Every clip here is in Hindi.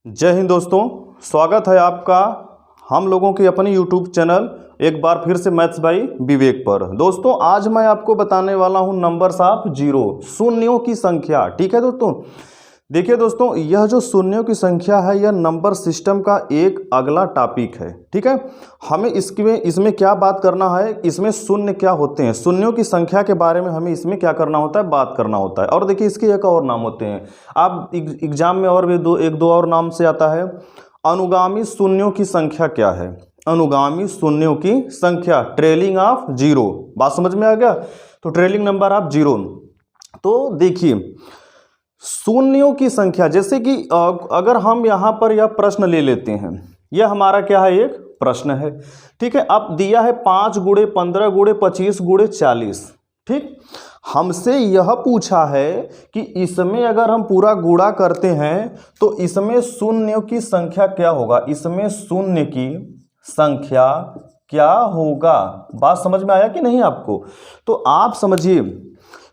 जय हिंद दोस्तों, स्वागत है आपका हम लोगों के अपने YouTube चैनल एक बार फिर से मैथ्स बाई विवेक पर। दोस्तों आज मैं आपको बताने वाला हूं नंबर्स ऑफ जीरो, शून्यों की संख्या। ठीक है दोस्तों, देखिए दोस्तों, यह जो शून्यों की संख्या है यह नंबर सिस्टम का एक अगला टॉपिक है। ठीक है, हमें इसमें क्या बात करना है, इसमें शून्य क्या होते हैं, शून्यों की संख्या के बारे में हमें इसमें क्या करना होता है, बात करना होता है। और देखिए इसके एक और नाम होते हैं, आप एग्जाम में और भी एक दो और नाम से आता है। अनुगामी शून्यों की संख्या क्या है, अनुगामी शून्यों की संख्या, ट्रेलिंग ऑफ जीरो। बात समझ में आ गया, तो ट्रेलिंग नंबर ऑफ जीरो। तो देखिए शून्यों की संख्या, जैसे कि अगर हम यहाँ पर यह प्रश्न ले लेते हैं, यह हमारा क्या है, एक प्रश्न है। ठीक है, अब दिया है 5 गुणे 15 गुणे 25 गुणे 40। ठीक, हमसे यह पूछा है कि इसमें अगर हम पूरा गुणा करते हैं तो इसमें शून्यों की संख्या क्या होगा, इसमें शून्य की संख्या क्या होगा। बात समझ में आया कि नहीं आपको? तो आप समझिए,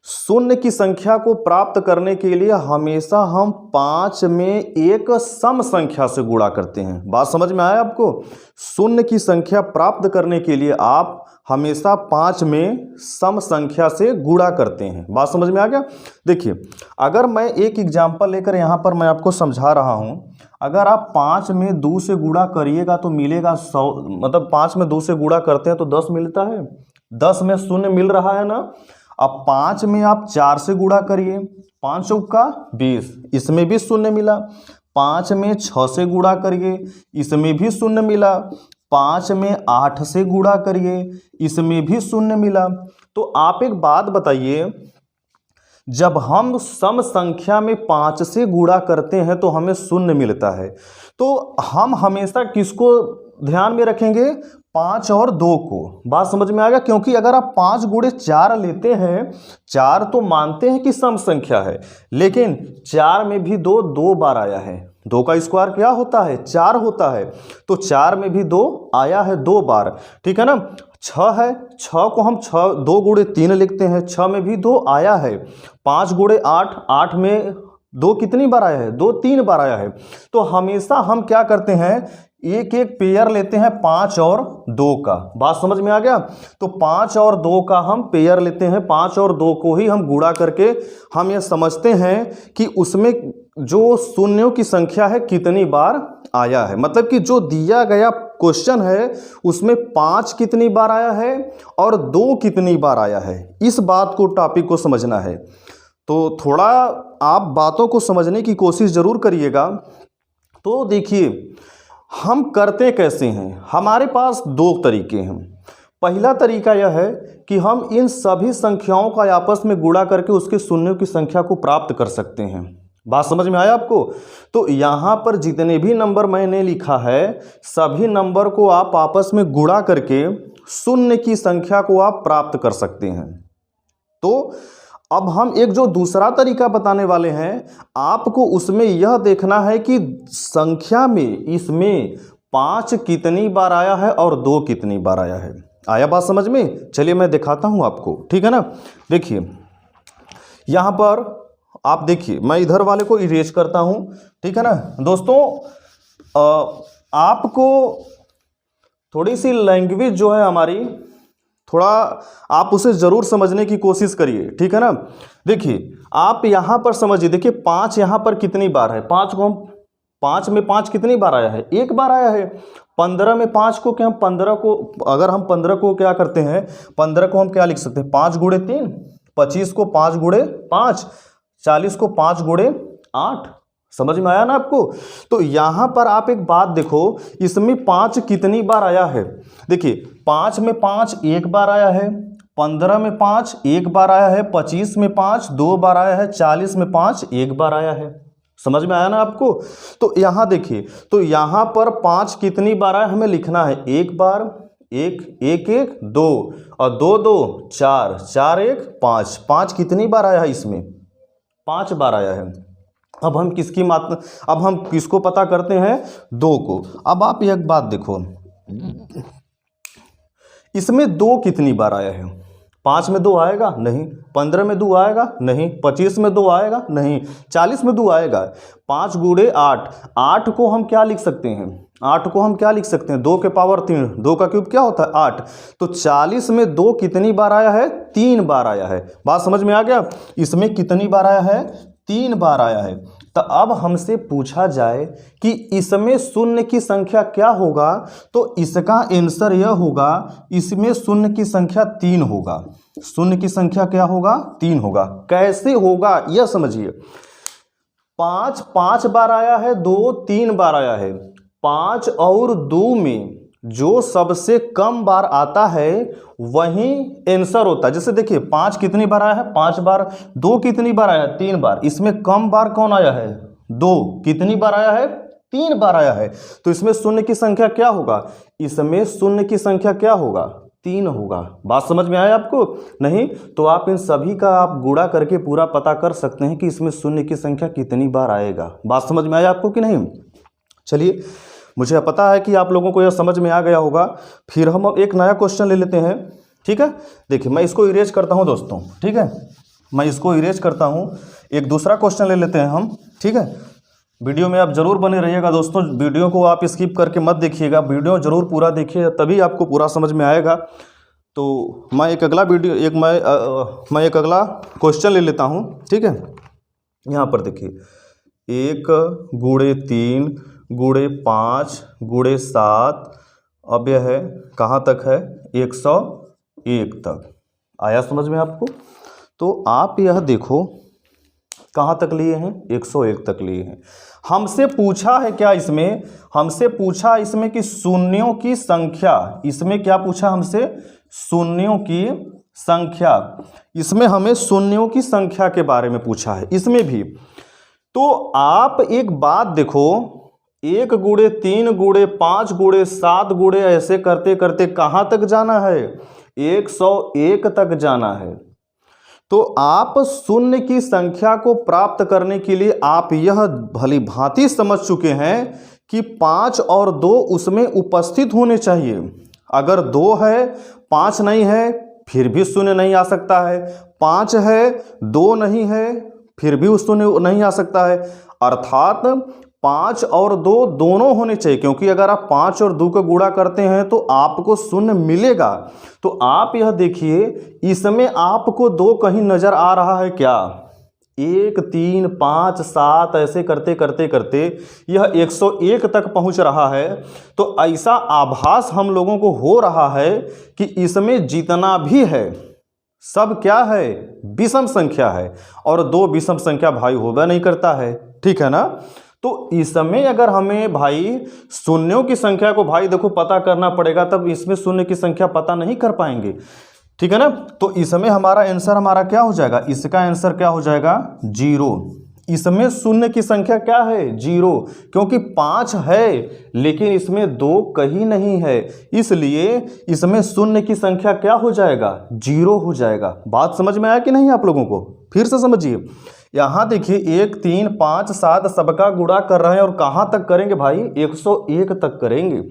शून्य की संख्या को प्राप्त करने के लिए हमेशा हम 5 में एक सम संख्या से गुणा करते हैं। बात समझ में आया आपको? शून्य की संख्या प्राप्त करने के लिए आप हमेशा 5 में सम संख्या से गुणा करते हैं। बात समझ में आ गया? देखिए, अगर मैं एक एग्जांपल लेकर यहाँ पर मैं आपको समझा रहा हूँ, अगर आप 5 में 2 से गुणा करिएगा तो मिलेगा 100, मतलब 5 में 2 से गुणा करते हैं तो 10 मिलता है, 10 में शून्य मिल रहा है ना। अब 5 में आप 4 से गुणा करिए, 5 चौका 20, इसमें भी शून्य मिला। 5 में 6 से गुणा करिए, इसमें भी शून्य मिला। 5 में 8 से गुणा करिए, इसमें भी शून्य मिला। तो आप एक बात बताइए, जब हम सम संख्या में 5 से गुणा करते हैं तो हमें शून्य मिलता है, तो हम हमेशा किसको ध्यान में रखेंगे, 5 और 2 को। बात समझ में आ गया? क्योंकि अगर आप 5 गुणे 4 लेते हैं, 4 तो मानते हैं कि सम संख्या है, लेकिन 4 में भी 2 बार आया है, 2 का स्क्वायर क्या होता है, 4 होता है, तो 4 में भी 2 आया है 2 बार। ठीक है ना। 6 है, 6 को हम 2 गुणे 3 लिखते हैं, 6 में भी 2 आया है। 5 गुणे 8, 8 में 2 कितनी बार आया है, 2 3 बार आया है। तो हमेशा हम क्या करते हैं, एक एक पेयर लेते हैं 5 और 2 का। बात समझ में आ गया? तो 5 और 2 का हम पेयर लेते हैं, 5 और 2 को ही हम गुणा करके हम ये समझते हैं कि उसमें जो शून्यों की संख्या है कितनी बार आया है। मतलब कि जो दिया गया क्वेश्चन है उसमें 5 कितनी बार आया है और 2 कितनी बार आया है, इस बात को, टॉपिक को समझना है। तो थोड़ा आप बातों को समझने की कोशिश जरूर करिएगा। तो देखिए हम करते कैसे हैं, हमारे पास 2 तरीके हैं। पहला तरीका यह है कि हम इन सभी संख्याओं का आपस में गुणा करके उसके शून्यों की संख्या को प्राप्त कर सकते हैं। बात समझ में आया आपको? तो यहाँ पर जितने भी नंबर मैंने लिखा है, सभी नंबर को आप आपस में गुणा करके शून्य की संख्या को आप प्राप्त कर सकते हैं। तो अब हम एक जो दूसरा तरीका बताने वाले हैं, आपको उसमें यह देखना है कि संख्या में इसमें 5 कितनी बार आया है और 2 कितनी बार आया है। आया बात समझ में? चलिए मैं दिखाता हूं आपको। ठीक है ना। देखिए यहां पर आप देखिए, मैं इधर वाले को इरेज करता हूं। ठीक है ना दोस्तों, आपको थोड़ी सी लैंग्वेज जो है हमारी, थोड़ा आप उसे जरूर समझने की कोशिश करिए। ठीक है ना। देखिए आप यहां पर समझिए, देखिए 5 यहां पर कितनी बार है, 5 को हम 5 में 5 कितनी बार आया है, 1 बार आया है। 15 में 5 को क्या, हम 15 को, अगर हम 15 को क्या करते हैं, 15 को हम क्या लिख सकते हैं, 5 गुणे 3, 25 को 5 गुणे 5, 40 को 5 गुणे 8। समझ में आया ना आपको? तो यहां पर आप एक बात देखो, इसमें 5 कितनी बार आया है। देखिए 5 में 5 1 बार आया है, 15 में 5 1 बार आया है, 25 में 5 2 बार आया है, 40 में 5 1 बार आया है। समझ में आया ना आपको? तो यहां देखिए, तो यहां पर 5 कितनी बार आया हमें लिखना है, 1 बार, 1 1 1 2 और 2 2 4 4 1 5, 5 कितनी बार आया है, इसमें 5 बार आया है। अब हम किसकी मात्रा, अब हम किसको पता करते हैं, 2 को। अब आप एक बात देखो, इसमें 2 कितनी बार आया है, 5 में 2 आएगा नहीं, 15 में 2 आएगा नहीं, 25 में 2 आएगा नहीं, 40 में 2 आएगा। 5 गुणे 8, 8 को हम क्या लिख सकते हैं, 8 को हम क्या लिख सकते हैं, 2 के पावर 3, 2 का क्यूब क्या होता है 8। तो 40 में 2 कितनी बार आया है, 3 बार आया है। बात समझ में आ गया, इसमें कितनी बार आया है, 3 बार आया है। तो अब हमसे पूछा जाए कि इसमें शून्य की संख्या क्या होगा, तो इसका आंसर यह होगा, इसमें शून्य की संख्या 3 होगा। शून्य की संख्या क्या होगा, 3 होगा। कैसे होगा यह समझिए। 5 5 बार आया है, 2 3 बार आया है। 5 और 2 में जो सबसे कम बार आता है वही आंसर होता है। जैसे देखिए 5 कितनी बार आया है, 5 बार। 2 कितनी बार आया है, 3 बार। इसमें कम बार कौन आया है, 2। कितनी बार आया है, 3 बार आया है। तो इसमें शून्य की संख्या क्या होगा, इसमें शून्य की संख्या क्या होगा, 3 होगा। बात समझ में आया आपको, नहीं तो आप इन सभी का आप गुणा करके पूरा पता कर सकते हैं कि इसमें शून्य की संख्या कितनी बार आएगा। बात समझ में आया आपको कि नहीं। चलिए, मुझे पता है कि आप लोगों को यह समझ में आ गया होगा। फिर हम एक नया क्वेश्चन ले लेते हैं, ठीक है। देखिए मैं इसको इरेज करता हूं दोस्तों, ठीक है, मैं इसको इरेज करता हूं। एक दूसरा क्वेश्चन ले लेते हैं हम, ठीक है। वीडियो में आप जरूर बने रहिएगा दोस्तों, वीडियो को आप स्किप करके मत देखिएगा, वीडियो जरूर पूरा देखिए, तभी आपको पूरा समझ में आएगा। तो मैं एक अगला मैं एक अगला क्वेश्चन ले लेता हूँ, ठीक है। यहाँ पर देखिए 1 गुणे 3 गुणे 5 गुणे 7, अब यह है कहाँ तक है, 101 तक आया समझ में आपको। तो आप यह देखो कहाँ तक लिए हैं, 101 तक लिए हैं। हमसे पूछा है क्या, इसमें हमसे पूछा इसमें कि शून्यों की संख्या, इसमें क्या पूछा हमसे, शून्यों की संख्या। इसमें हमें शून्यों की संख्या के बारे में पूछा है इसमें भी। तो आप एक बात देखो, 1 गुणे 3 गुणे 5 गुणे 7 गुणे ऐसे करते करते कहाँ तक जाना है, 101 तक जाना है। तो आप शून्य की संख्या को प्राप्त करने के लिए आप यह भली भांति समझ चुके हैं कि 5 और 2 उसमें उपस्थित होने चाहिए। अगर 2 है 5 नहीं है फिर भी शून्य नहीं आ सकता है, 5 है 2 नहीं है फिर भी शून्य नहीं आ सकता है। अर्थात 5 और 2 दोनों होने चाहिए, क्योंकि अगर आप 5 और 2 का गुणा करते हैं तो आपको शून्य मिलेगा। तो आप यह देखिए, इसमें आपको 2 कहीं नजर आ रहा है क्या, 1 3 5 7 ऐसे करते करते करते यह 101 तक पहुंच रहा है। तो ऐसा आभास हम लोगों को हो रहा है कि इसमें जितना भी है सब क्या है, विषम संख्या है, और 2 विषम संख्या भाई होगा नहीं करता है, ठीक है ना। तो इसमें अगर हमें भाई शून्यों की संख्या को भाई देखो पता करना पड़ेगा, तब इसमें शून्य की संख्या पता नहीं कर पाएंगे, ठीक है ना। तो इसमें हमारा आंसर हमारा क्या हो जाएगा, इसका आंसर क्या हो जाएगा, 0। इसमें शून्य की संख्या क्या है, 0, क्योंकि 5 है लेकिन इसमें 2 कहीं नहीं है, इसलिए इसमें शून्य की संख्या क्या हो जाएगा, 0 हो जाएगा। बात समझ में आया कि नहीं आप लोगों को, फिर से समझिए। यहाँ देखिए 1 3 5 7 सबका गुणा कर रहे हैं, और कहाँ तक करेंगे भाई, 101 तक करेंगे।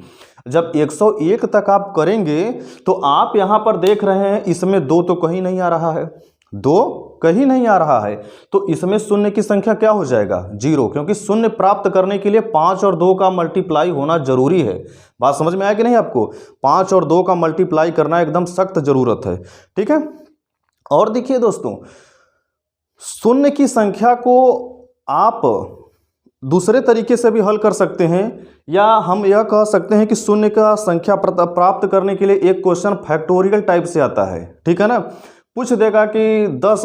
जब 101 तक आप करेंगे तो आप यहाँ पर देख रहे हैं इसमें 2 तो कहीं नहीं आ रहा है, 2 कहीं नहीं आ रहा है। तो इसमें शून्य की संख्या क्या हो जाएगा, 0, क्योंकि शून्य प्राप्त करने के लिए 5 और 2 का मल्टीप्लाई होना जरूरी है। बात समझ में आया कि नहीं आपको, 5 और 2 का मल्टीप्लाई करना एकदम सख्त जरूरत है, ठीक है। और देखिए दोस्तों, शून्य की संख्या को आप दूसरे तरीके से भी हल कर सकते हैं, या हम यह कह सकते हैं कि शून्य का संख्या प्राप्त करने के लिए एक क्वेश्चन फैक्टोरियल टाइप से आता है, ठीक है ना। पूछ देगा कि 10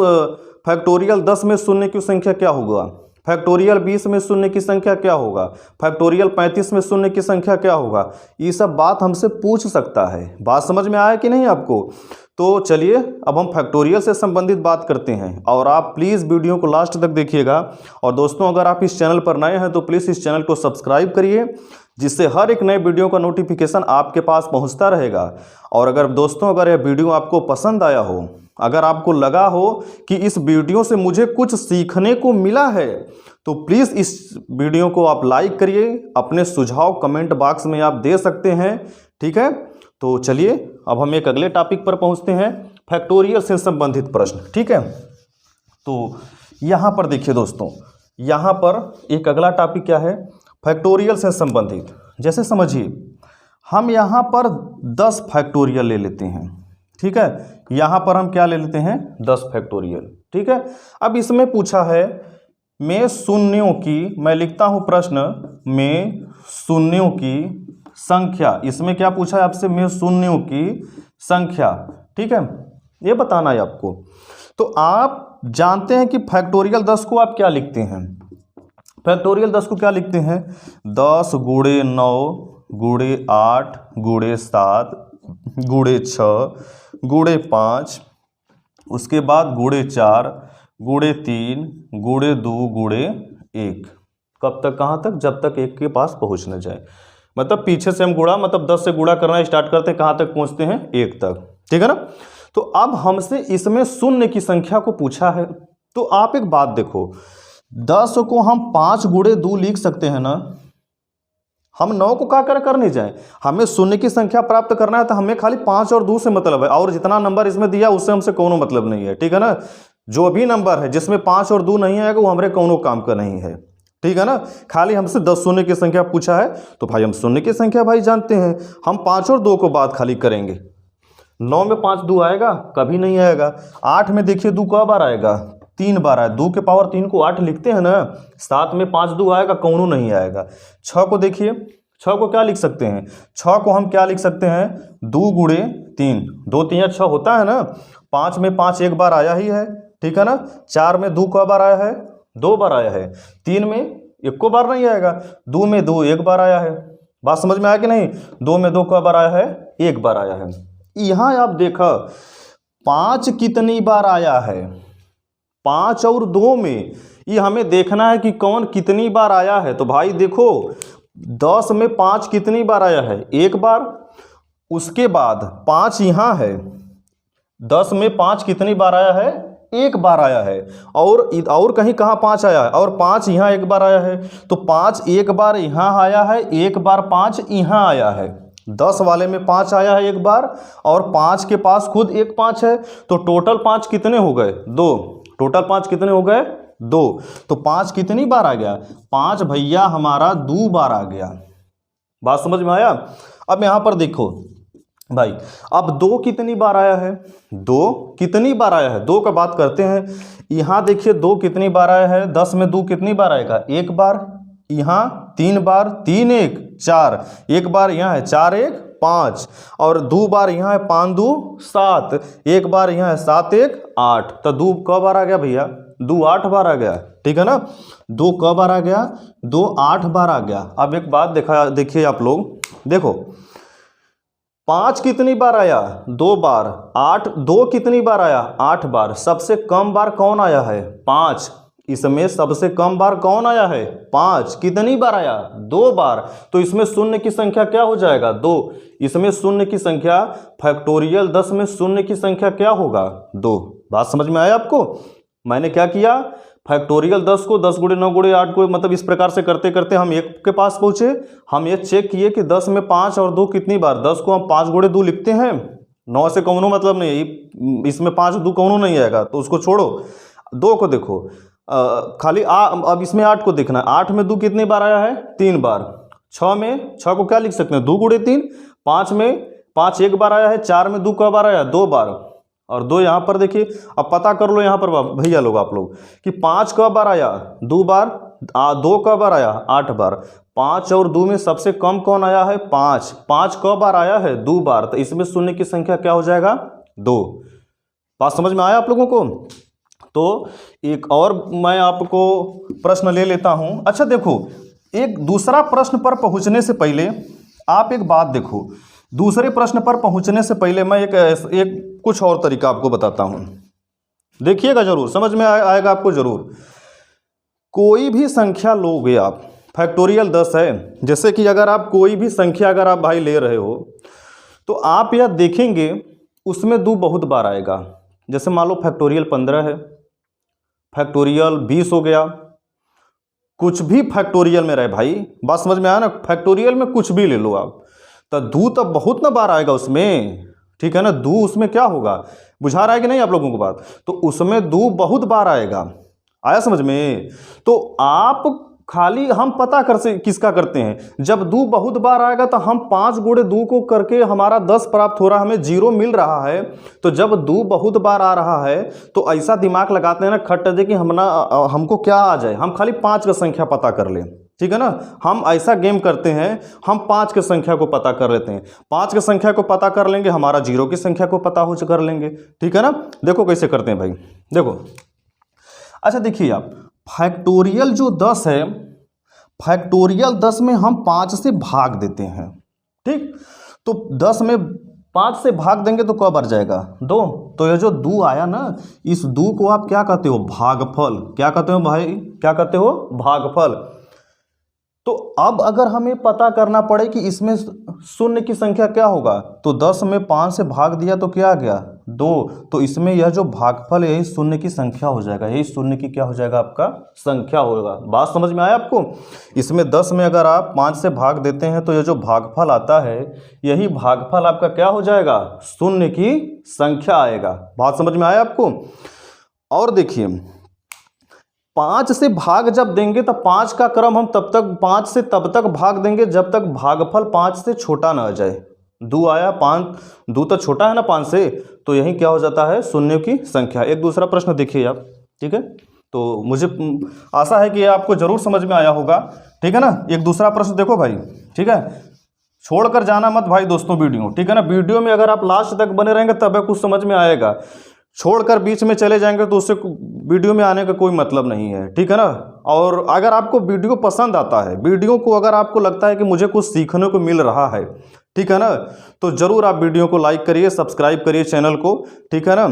फैक्टोरियल 10 में शून्य की संख्या क्या होगा, फैक्टोरियल 20 में शून्य की संख्या क्या होगा, फैक्टोरियल 35 में शून्य की संख्या क्या होगा, ये सब बात हमसे पूछ सकता है। बात समझ में आया कि नहीं आपको। तो चलिए अब हम फैक्टोरियल से संबंधित बात करते हैं, और आप प्लीज़ वीडियो को लास्ट तक देखिएगा। और दोस्तों, अगर आप इस चैनल पर नए हैं तो प्लीज़ इस चैनल को सब्सक्राइब करिए, जिससे हर एक नए वीडियो का नोटिफिकेशन आपके पास पहुंचता रहेगा। और अगर दोस्तों, अगर यह वीडियो आपको पसंद आया हो, अगर आपको लगा हो कि इस वीडियो से मुझे कुछ सीखने को मिला है, तो प्लीज़ इस वीडियो को आप लाइक करिए, अपने सुझाव कमेंट बॉक्स में आप दे सकते हैं, ठीक है। तो चलिए अब हम एक अगले टॉपिक पर पहुंचते हैं। फैक्टोरियल से संबंधित प्रश्न। ठीक है, तो यहाँ पर देखिए दोस्तों, यहाँ पर एक अगला टॉपिक क्या है, फैक्टोरियल से संबंधित। जैसे समझिए हम यहाँ पर 10 फैक्टोरियल ले लेते हैं। ठीक है, यहाँ पर हम क्या ले लेते हैं, 10 फैक्टोरियल। ठीक है, अब इसमें पूछा है में शून्यों की, मैं लिखता हूँ प्रश्न में शून्यों की संख्या। इसमें क्या पूछा है आपसे, में शून्यों की संख्या। ठीक है, ये बताना है आपको। तो आप जानते हैं कि फैक्टोरियल 10 को आप क्या लिखते हैं, फैक्टोरियल 10 को क्या लिखते हैं, 10 गुणे 9 गुणे 8 गुणे 7 गुणे 6 गुणे 5, उसके बाद गुणे 4 गुणे 3 गुणे 2 गुणे 1। कब तक, कहाँ तक, जब तक 1 के पास पहुँच न जाए। मतलब पीछे से हम गुणा, मतलब 10 से गुणा करना स्टार्ट करते हैं, कहाँ तक पहुँचते हैं, 1 तक। ठीक है ना। तो अब हमसे इसमें शून्य की संख्या को पूछा है। तो आप एक बात देखो, 10 को हम 5 गुणे 2 लिख सकते हैं ना, हम 9 को क्या कर नहीं जाए, हमें शून्य की संख्या प्राप्त करना है तो हमें खाली 5 और 2 से मतलब है, और जितना नंबर इसमें दिया उससे हमसे कोनो मतलब नहीं है। ठीक है ना, जो भी नंबर है जिसमें 5 और 2 नहीं आएगा वो हमारे कोनो काम का नहीं है। ठीक है ना, खाली हमसे 10 शून्य की संख्या पूछा है तो भाई हम शून्य की संख्या भाई जानते हैं, हम 5 और 2 को बात खाली करेंगे। 9 में 5 2 आएगा, कभी नहीं आएगा। 8 में देखिए 2 कई बार आएगा, 3 बार आया, 2 के पावर 3 को 8 लिखते हैं ना। 7 में 5 2 आएगा, कौनो नहीं आएगा। 6 को देखिए, 6 को क्या लिख सकते हैं, 6 को हम क्या लिख सकते हैं, 2 गुणे 3, 2 3 6 होता है ना। 5 में 5 एक बार आया ही है। ठीक है ना, 4 में 2 कई बार आया है, 2 बार आया है। 3 में 1 को बार नहीं आएगा, 2 में 2 एक बार आया है। बात समझ में आया कि नहीं, 2 में 2 कई बार आया है, 1 बार आया है। यहाँ आप देखा 5 कितनी बार आया है, 5 और 2 में, ये हमें देखना है कि कौन कितनी बार आया है। तो भाई देखो 10 में 5 कितनी बार आया है, 1 बार। उसके बाद 5 यहाँ है, 10 में 5 कितनी बार आया है, 1 बार आया है। और कहीं कहाँ 5 आया है, और 5 यहाँ 1 बार आया है। तो 5 1 बार यहाँ आया है, 1 बार 5 यहाँ आया है। 10 वाले में 5 आया है 1 बार, और 5 के पास खुद एक 5 है। तो टोटल 5 कितने हो गए, 2। टोटल 5 कितने हो गए, 2। तो 5 कितनी बार आ गया, 5 भैया हमारा 2 बार आ गया। बात समझ में आया। अब यहाँ पर देखो भाई, अब 2 कितनी बार आया है, 2 कितनी बार आया है, 2 का बात करते हैं। यहाँ देखिए 2 कितनी बार आया है, 10 में 2 कितनी बार आएगा, 1 बार। यहाँ 3 बार, 3 1 4, 1 बार यहाँ है, 4 1 5, और 2 बार यहाँ है, 5 2 7, 1 बार यहाँ है, 7 1 8। तो 2 कब बार आ गया भैया, 2 8 बार आ गया। ठीक है ना, 2 कब बार आ गया, 2 8 बार आ गया। अब एक बात देखिए आप लोग, देखो 5 कितनी बार आया, 2 बार। 8 2 कितनी बार आया, 8 बार। सबसे कम बार कौन आया है, 5। इसमें सबसे कम बार कौन आया है, 5। कितनी बार आया, 2 बार। तो इसमें शून्य की संख्या क्या हो जाएगा, 2। इसमें शून्य की संख्या, फैक्टोरियल 10 में शून्य की संख्या क्या होगा, 2। बात समझ में आया आपको। मैंने क्या किया, फैक्टोरियल 10 को 10 गुणे 9 गुणे 8 को, मतलब इस प्रकार से करते करते हम 1 के पास पहुंचे। हम ये चेक किए कि 10 में 5 और 2 कितनी बार, 10 को हम 5 गुणे 2 लिखते हैं, 9 से कौनो मतलब नहीं है, इसमें 5 2 कौनो नहीं आएगा, तो उसको छोड़ो। 2 को देखो, खाली अब इसमें 8 को देखना है। 8 में 2 कितनी बार आया है, 3 बार। 6 में 6 को क्या लिख सकते हैं, 2 गुणे 3। 5 में 5 1 बार आया है। 4 में 2 कई बार आया, 2 बार। और 2 यहाँ पर देखिए, अब पता कर लो यहाँ पर भैया लोग आप लोग कि 5 कब बार आया, 2 बार। 2 कब बार आया, 8 बार। 5 और 2 में सबसे कम कौन आया है, 5। 5 कब बार आया है, 2 बार। तो इसमें शून्य की संख्या क्या हो जाएगा, 2। बात समझ में आया आप लोगों को। तो एक और मैं आपको प्रश्न ले लेता हूं। अच्छा देखो, एक दूसरा प्रश्न पर पहुंचने से पहले आप एक बात देखो, दूसरे प्रश्न पर पहुंचने से पहले मैं एक कुछ और तरीका आपको बताता हूं, देखिएगा जरूर, समझ में आएगा आपको जरूर। कोई भी संख्या लोगे आप, फैक्टोरियल 10 है, जैसे कि अगर आप कोई भी संख्या अगर आप भाई ले रहे हो तो आप यह देखेंगे उसमें 2 बहुत बार आएगा। जैसे मान लो फैक्टोरियल 15 है, फैक्टोरियल 20 हो गया, कुछ भी फैक्टोरियल में रहे भाई। बात समझ में आया ना, फैक्टोरियल में कुछ भी ले लो आप, तो 2 तो बहुत ना बार आएगा उसमें। ठीक है ना, 2 उसमें क्या होगा, बुझा रहा है कि नहीं आप लोगों को बात? तो उसमें दो बहुत बार आएगा, आया समझ में? तो आप खाली हम पता कर से किसका करते हैं, जब दो बहुत बार आएगा तो हम 5 गुणे 2 को करके हमारा 10 प्राप्त हो रहा है, हमें 0 मिल रहा है। तो जब 2 बहुत बार आ रहा है तो ऐसा दिमाग लगाते हैं ना खट दे कि हमको क्या आ जाए, हम खाली 5 का संख्या पता कर लें, ठीक है ना। हम ऐसा गेम करते हैं, हम 5 की संख्या को पता कर लेते हैं, 5 की संख्या को पता कर लेंगे, हमारा 0 की संख्या को पता हो कर लेंगे, ठीक है ना। देखो कैसे करते हैं भाई, देखो। अच्छा देखिए आप, फैक्टोरियल जो 10 है, फैक्टोरियल 10 में हम 5 से भाग देते हैं, ठीक। तो 10 में 5 से भाग देंगे तो क्या बढ़ जाएगा, 2। तो ये जो 2 आया ना, इस 2 को आप क्या कहते हो, भागफल। क्या कहते हो भाई, क्या कहते हो, भागफल। तो अब अगर हमें पता करना पड़े कि इसमें शून्य की संख्या क्या होगा, तो 10 में 5 से भाग दिया तो क्या आ गया, 2। तो इसमें यह जो भागफल यही शून्य की संख्या हो जाएगा, यही शून्य की क्या हो जाएगा, आपका संख्या होगा। बात समझ में आया आपको? इसमें 10 में अगर आप 5 से भाग देते हैं तो यह जो भागफल आता है, यही भागफल आपका क्या हो जाएगा, शून्य की संख्या आएगा। बात समझ में आया आपको? और देखिए 5 से भाग जब देंगे तो 5 का क्रम हम 5 से तब तक भाग देंगे जब तक भागफल 5 से छोटा ना आ जाए। 2 आया, 5, 2 तो छोटा है ना 5 से, तो यही क्या हो जाता है, शून्य की संख्या। एक दूसरा प्रश्न देखिए आप, ठीक है। तो मुझे आशा है कि ये आपको जरूर समझ में आया होगा, ठीक है ना। एक दूसरा प्रश्न देखो भाई, ठीक है, छोड़कर जाना मत भाई दोस्तों वीडियो, ठीक है ना। वीडियो में अगर आप लास्ट तक बने रहेंगे तब कुछ समझ में आएगा, छोड़कर बीच में चले जाएंगे तो उससे वीडियो में आने का कोई मतलब नहीं है, ठीक है ना। और अगर आपको वीडियो पसंद आता है, वीडियो को अगर आपको लगता है कि मुझे कुछ सीखने को मिल रहा है, ठीक है ना, तो ज़रूर आप वीडियो को लाइक करिए, सब्सक्राइब करिए चैनल को, ठीक है ना।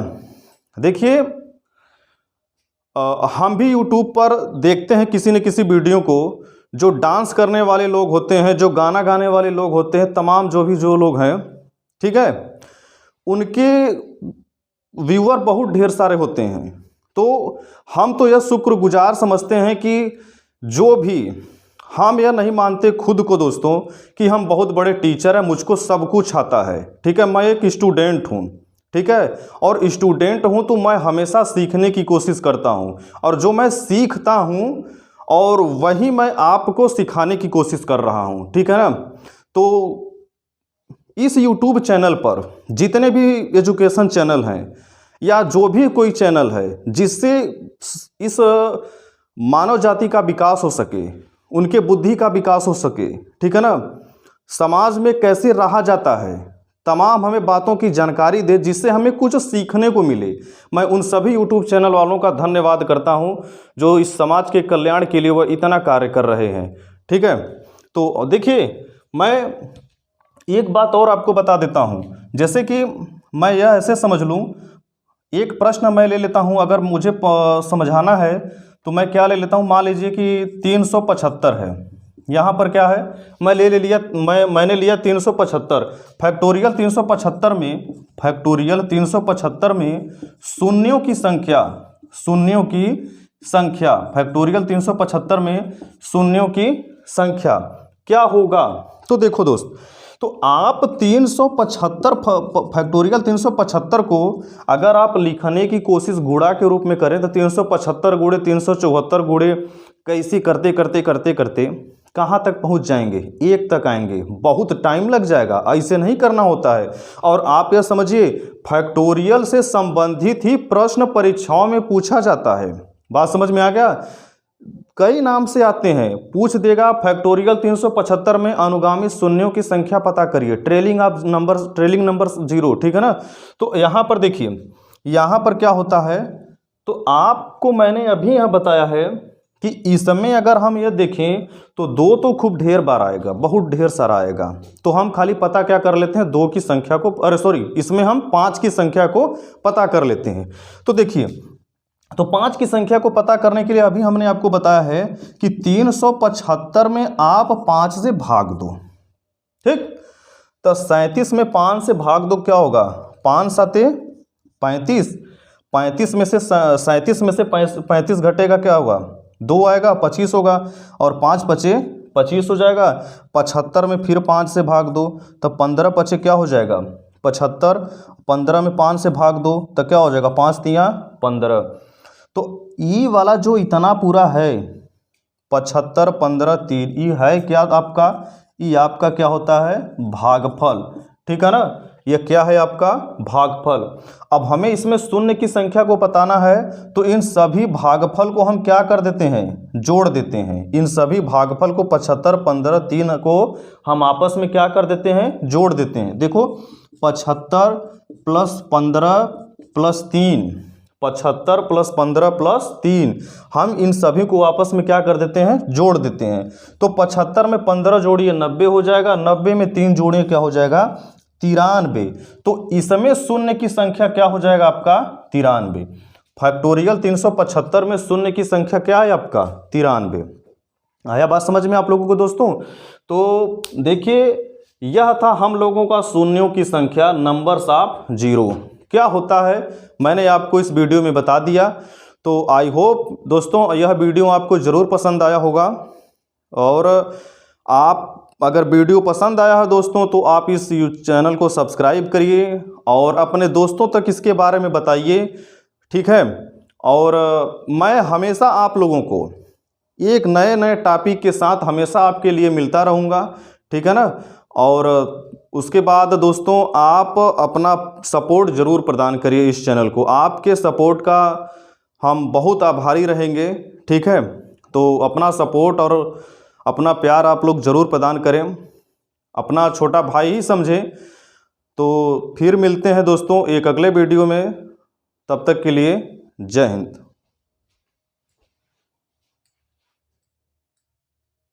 देखिए हम भी यूट्यूब पर देखते हैं किसी न किसी वीडियो को, जो डांस करने वाले लोग होते हैं, जो गाना गाने वाले लोग होते हैं, तमाम जो लोग हैं, ठीक है, उनके व्यूअर बहुत ढेर सारे होते हैं। तो हम तो यह शुक्रगुजार समझते हैं कि जो भी, हम यह नहीं मानते खुद को दोस्तों कि हम बहुत बड़े टीचर हैं, मुझको सब कुछ आता है, ठीक है। मैं एक स्टूडेंट हूँ, ठीक है, और स्टूडेंट हूँ तो मैं हमेशा सीखने की कोशिश करता हूँ, और जो मैं सीखता हूँ और वही मैं आपको सिखाने की कोशिश कर रहा हूँ, ठीक है ना। तो इस YouTube चैनल पर जितने भी एजुकेशन चैनल हैं या जो भी कोई चैनल है जिससे इस मानव जाति का विकास हो सके, उनके बुद्धि का विकास हो सके, ठीक है ना, समाज में कैसे रहा जाता है, तमाम हमें बातों की जानकारी दे जिससे हमें कुछ सीखने को मिले, मैं उन सभी YouTube चैनल वालों का धन्यवाद करता हूं जो इस समाज के कल्याण के लिए वह इतना कार्य कर रहे हैं, ठीक है। तो देखिए मैं एक बात और आपको बता देता हूं, जैसे कि मैं यह ऐसे समझ लूं, एक प्रश्न मैं ले लेता हूं, अगर मुझे समझाना है तो मैं क्या ले लेता हूं, मान लीजिए कि 375 है, यहाँ पर क्या है, मैंने लिया 375, फैक्टोरियल 375 में शून्यों की संख्या, फैक्टोरियल 375 में शून्यों की संख्या क्या होगा। तो देखो दोस्त, तो आप 375 फैक्टोरियल 375 को अगर आप लिखने की कोशिश गुणा के रूप में करें तो 375 गुणे 374 गुणे कैसे करते करते कहाँ तक पहुँच जाएंगे, 1 तक आएंगे, बहुत टाइम लग जाएगा, ऐसे नहीं करना होता है। और आप यह समझिए फैक्टोरियल से संबंधित ही प्रश्न परीक्षाओं में पूछा जाता है। बात समझ में आ गया? कई नाम से आते हैं, पूछ देगा फैक्टोरियल 375 में अनुगामी शून्यों की संख्या पता करिए, ट्रेलिंग नंबर 0, ठीक है ना। तो यहाँ पर देखिए, यहाँ पर क्या होता है, तो आपको मैंने अभी यहाँ बताया है कि इसमें अगर हम ये देखें तो 2 तो खूब ढेर बार आएगा, बहुत ढेर सारा आएगा। तो हम खाली पता क्या कर लेते हैं, 2 की संख्या को, इसमें हम 5 की संख्या को पता कर लेते हैं। तो देखिए, तो 5 की संख्या को पता करने के लिए अभी हमने आपको बताया है कि 375 में आप 5 से भाग दो, ठीक। तो 37 में 5 से भाग दो, क्या होगा, 5 7 35, 35 में से 37 में से 35 घटेगा, क्या होगा, 2 आएगा, 25 होगा, और 5 बचे 25 हो जाएगा। 75 में फिर 5 से भाग दो तो 15 बचे क्या हो जाएगा, 75, 15 में 5 से भाग दो तो क्या हो जाएगा, 5 तिया 15। तो ई वाला जो इतना पूरा है 75, 15, 3, ये है क्या आपका, ये आपका क्या होता है, भागफल। ठीक है ना, ये क्या है आपका भागफल। अब हमें इसमें शून्य की संख्या को बताना है तो इन सभी भागफल को हम क्या कर देते हैं, जोड़ देते हैं। इन सभी भागफल को 75, 15, 3 को हम आपस में क्या कर देते हैं, जोड़ देते हैं। देखो 75 + 15 + 3, 75 + 15 + 3, हम इन सभी को आपस में क्या कर देते हैं, जोड़ देते हैं। तो 75 में 15 जोड़िए 90 हो जाएगा, 90 में 3 जोड़िए क्या हो जाएगा, 93। तो इसमें शून्य की संख्या क्या हो जाएगा आपका 93। फैक्टोरियल 375 में शून्य की संख्या क्या है आपका 93। आया बात समझ में आप लोगों को दोस्तों। तो देखिए यह था हम लोगों का शून्यों की संख्या, नंबर्स ऑफ जीरो क्या होता है मैंने आपको इस वीडियो में बता दिया। तो आई होप दोस्तों यह वीडियो आपको ज़रूर पसंद आया होगा, और आप अगर वीडियो पसंद आया है दोस्तों तो आप इस चैनल को सब्सक्राइब करिए और अपने दोस्तों तक इसके बारे में बताइए। ठीक है, और मैं हमेशा आप लोगों को एक नए नए टॉपिक के साथ हमेशा आपके लिए मिलता रहूँगा। ठीक है ना, और उसके बाद दोस्तों आप अपना सपोर्ट ज़रूर प्रदान करिए इस चैनल को, आपके सपोर्ट का हम बहुत आभारी रहेंगे। ठीक है, तो अपना सपोर्ट और अपना प्यार आप लोग ज़रूर प्रदान करें, अपना छोटा भाई ही समझें। तो फिर मिलते हैं दोस्तों एक अगले वीडियो में, तब तक के लिए जय हिंद।